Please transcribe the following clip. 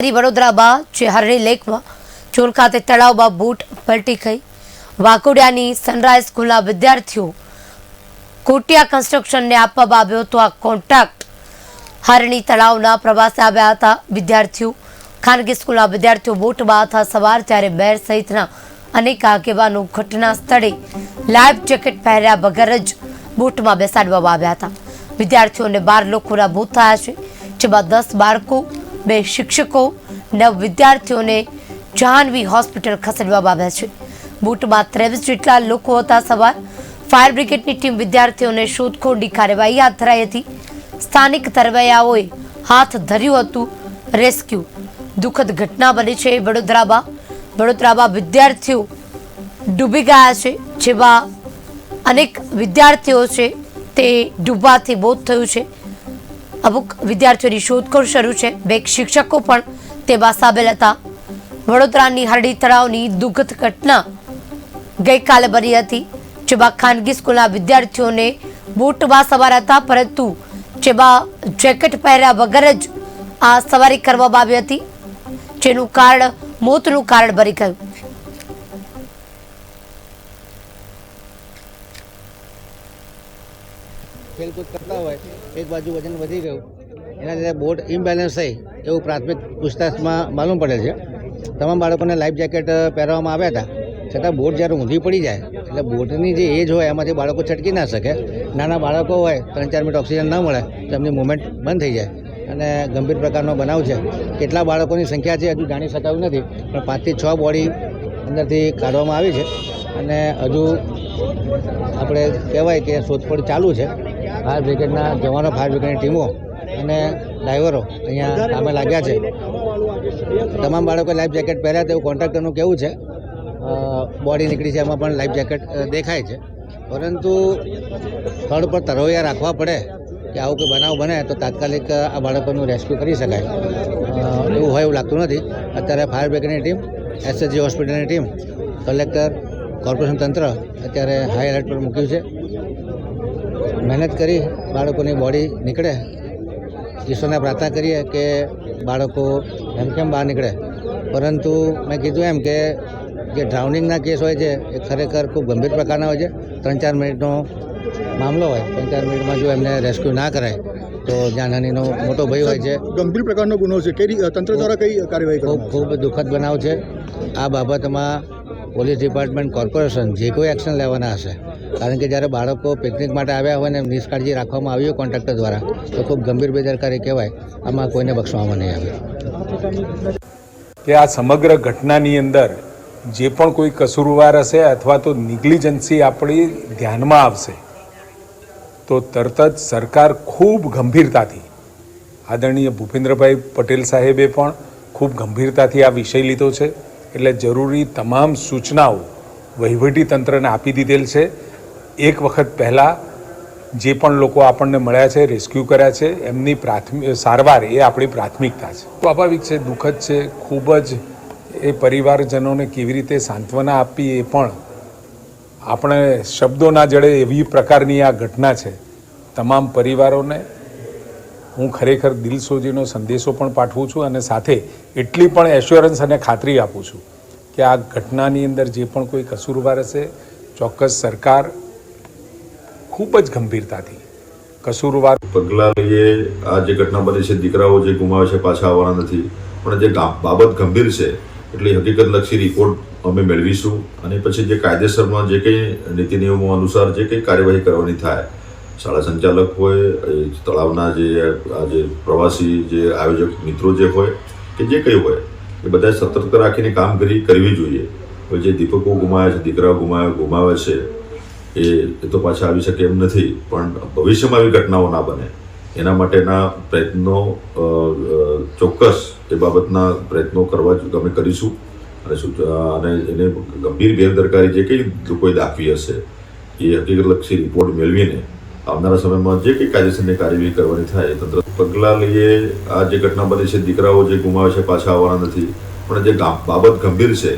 વડોદરા બાદ હરણી લેકમાં ચોર ખાતે તળાવમાં બોટ પલટી ગઈ। વાઘોડિયાની સનરાઈઝ સ્કૂલના વિદ્યાર્થીઓ કોટિયા કન્સ્ટ્રક્શનને આપવામાં આવ્યો હતો આ કોન્ટ્રાક્ટ। હરણી તળાવના પ્રવાસે આવ્યા હતા વિદ્યાર્થીઓ। ખાનગી સ્કૂલના વિદ્યાર્થીઓ બોટમાં હતા સવાર, ત્યારે મેયર સહિતના અનેક આગેવાનો ઘટના સ્થળે લાઈફ જેકેટ પહેર્યા વગર જ બોટમાં બેસાડવામાં આવ્યા હતા। વિદ્યાર્થીઓને 12 લોકોના મોત થયા છે, જેમાં 10 બાળકો, 2 શિક્ષકો, 9 વિદ્યાર્થીઓને જાહ્નવી હોસ્પિટલ ખસેડવામાં આવ્યા છે। બોટમાં 23 જેટલા લોકો હતા સવાર। ફાયર બ્રિગેડની ટીમ વિદ્યાર્થીઓને શોધખોળની કાર્યવાહી હાથ ધરાઈ હતી। સ્થાનિક તરવૈયાઓએ હાથ ધર્યું હતું રેસ્ક્યુ। દુઃખદ ઘટના બની છે વડોદરામાં વિદ્યાર્થીઓ ડૂબી ગયા છે, જેમાં અનેક વિદ્યાર્થીઓ છે તે ડૂબવાથી મોત થયું છે। અમુક વિદ્યાર્થીઓની શોધખોળ શરૂ છે। 2 શિક્ષકો પણ તેમાં સામેલ હતા। વડોદરાની હરણી તળાવની દુઃખદ ઘટના ગઈકાલે બની હતી, જેમાં ખાનગી સ્કૂલના વિદ્યાર્થીઓને બોટમાં સવાર હતા, પરંતુ જેમાં જેકેટ પહેર્યા વગર જ આ સવારી કરવામાં આવી હતી, જેનું કારણ મોતનું કારણ બની ગયું। ખેલકૂદ કરતા હોય એક બાજુ વજન વધી ગયું, એના લીધે બોટ ઇમ્બેલેન્સ થઈ એવું પ્રાથમિક પૂછતાછમાં માલુમ પડે છે। તમામ બાળકોને લાઈફ જેકેટ પહેરવામાં આવ્યા હતા, છતાં બોટ જ્યારે ઊંધી પડી જાય એટલે બોટની જે એજ હોય એમાંથી બાળકો છટકી ના શકે। નાના બાળકો હોય 3-4 મિનિટ ઓક્સિજન ન મળે તો એમની મૂવમેન્ટ બંધ થઈ જાય અને ગંભીર પ્રકારનો બનાવ છે। કેટલા બાળકોની સંખ્યા છે હજુ જાણી શકાયું નથી, પણ 5 થી 6 બોડી અંદરથી કાઢવામાં આવી છે અને હજુ આપણે કહેવાય કે શોધખોળ ચાલુ છે। ફાયર બ્રિગેડના જવાનો, ફાયર બ્રિગેડની ટીમો અને ડ્રાઈવરો અહીંયા કામે લાગ્યા છે। તમામ બાળકોએ લાઈફ જેકેટ પહેર્યા તેવું કોન્ટ્રાક્ટરનું કહેવું છે। બોડી નીકળી છે એમાં પણ લાઈફ જેકેટ દેખાય છે, પરંતુ સ્થળ પર તરવૈયા રાખવા પડે કે આવું કોઈ બનાવ બને તો તાત્કાલિક આ બાળકોનું રેસ્ક્યુ કરી શકાય, એવું હોય એવું લાગતું નથી। અત્યારે ફાયર બ્રિગેડની ટીમ, SHG હોસ્પિટલની ટીમ, કલેક્ટર, કોર્પોરેશન તંત્ર અત્યારે હાઈ એલર્ટ પર મૂક્યું છે। મહેનત કરી બાળકોની બોડી નીકળે, ઈશ્વરને પ્રાર્થના કરીએ કે બાળકો કેમ બહાર નીકળે। પરંતુ મેં કીધું એમ કે જે ડ્રાઉનિંગના કેસ હોય છે એ ખરેખર ખૂબ ગંભીર પ્રકારના હોય છે। 3-4 મિનિટનો મામલો હોય, 3-4 મિનિટમાં જો એમને રેસ્ક્યુ ના કરાય તો જાનહાનિનો મોટો ભય હોય છે। ગંભીર પ્રકારનો ગુનો છે, તંત્ર દ્વારા કઈ કાર્યવાહી ખૂબ દુઃખદ બનાવ છે। આ બાબતમાં પોલીસ ડિપાર્ટમેન્ટ, કોર્પોરેશન જે કોઈ એક્શન લેવાના હશે, કારણ કે જ્યારે બાળકો પિકનિક માટે આવ્યા હોય ને નિષ્કાળજી રાખવામાં આવી હોય કોન્ટ્રાક્ટર દ્વારા તો ખૂબ ગંભીર બેદરકારી કહેવાય। આમાં કોઈને બક્ષવામાં નહીં આવે। કે આ સમગ્ર ઘટનાની અંદર જે પણ કોઈ કસૂરવાર હશે અથવા તો નિગ્લિજન્સી આપણી ધ્યાનમાં આવશે તો તરત જ સરકાર ખૂબ ગંભીરતાથી, આદરણીય ભૂપેન્દ્રભાઈ પટેલ સાહેબે પણ ખૂબ ગંભીરતાથી આ વિષય લીધો છે, એટલે જરૂરી તમામ સૂચનાઓ વહીવટી તંત્રને આપી દીધેલ છે। એક વખત પહેલાં જે પણ લોકો આપણને મળ્યા છે, રેસ્ક્યુ કર્યા છે, એમની સારવાર એ આપણી પ્રાથમિકતા છે। સ્વાભાવિક છે, દુઃખદ છે ખૂબ જ। એ પરિવારજનોને કેવી રીતે સાંત્વના આપી એ પણ આપણે શબ્દો ના જડે એવી પ્રકારની આ ઘટના છે। તમામ પરિવારોને હું ખરેખર દિલસોજીનો સંદેશો પણ પાઠવું છું અને સાથે એટલી પણ એશ્યોરન્સ અને ખાતરી આપું છું કે આ ઘટનાની અંદર જે પણ કોઈ કસૂરવાર હશે ચોક્કસ સરકાર ખૂબ જ ગંભીરતાથી કસૂરવાર પગલાં લઈએ। આ જે ઘટના બની છે, દીકરાઓ જે ગુમાવે છે પાછા આવવાના નથી, પણ જે બાબત ગંભીર છે એટલે હકીકતલક્ષી રિપોર્ટ અમે મેળવીશું અને પછી જે કાયદેસરમાં જે કંઈ નીતિ નિયમો અનુસાર જે કંઈ કાર્યવાહી કરવાની થાય, શાળા સંચાલક હોય, તળાવના જે પ્રવાસી જે આયોજક મિત્રો જે હોય કે જે કંઈ હોય એ બધા સતર્ક રાખીને કામગીરી કરવી જોઈએ। હવે જે દીપકો ગુમાવે છે, દીકરાઓ ગુમાવે છે એ તો પાછા આવી શકે એમ નથી, પણ ભવિષ્યમાં આવી ઘટનાઓ ના બને એના માટેના પ્રયત્નો ચોક્કસ એ બાબતના પ્રયત્નો કરવા અમે કરીશું અને એને ગંભીર બેદરકારી જે કંઈ લોકોએ દાખવી હશે એ હકીકતલક્ષી રિપોર્ટ મેળવીને આવનારા સમયમાં જે કંઈ કાયદેસરની કાર્યવાહી કરવાની થાય એ તંત્ર પગલાં લઈએ। આ જે ઘટના બની છે, દીકરાઓ જે ગુમાવે છે પાછા આવવાના નથી, પણ જે બાબત ગંભીર છે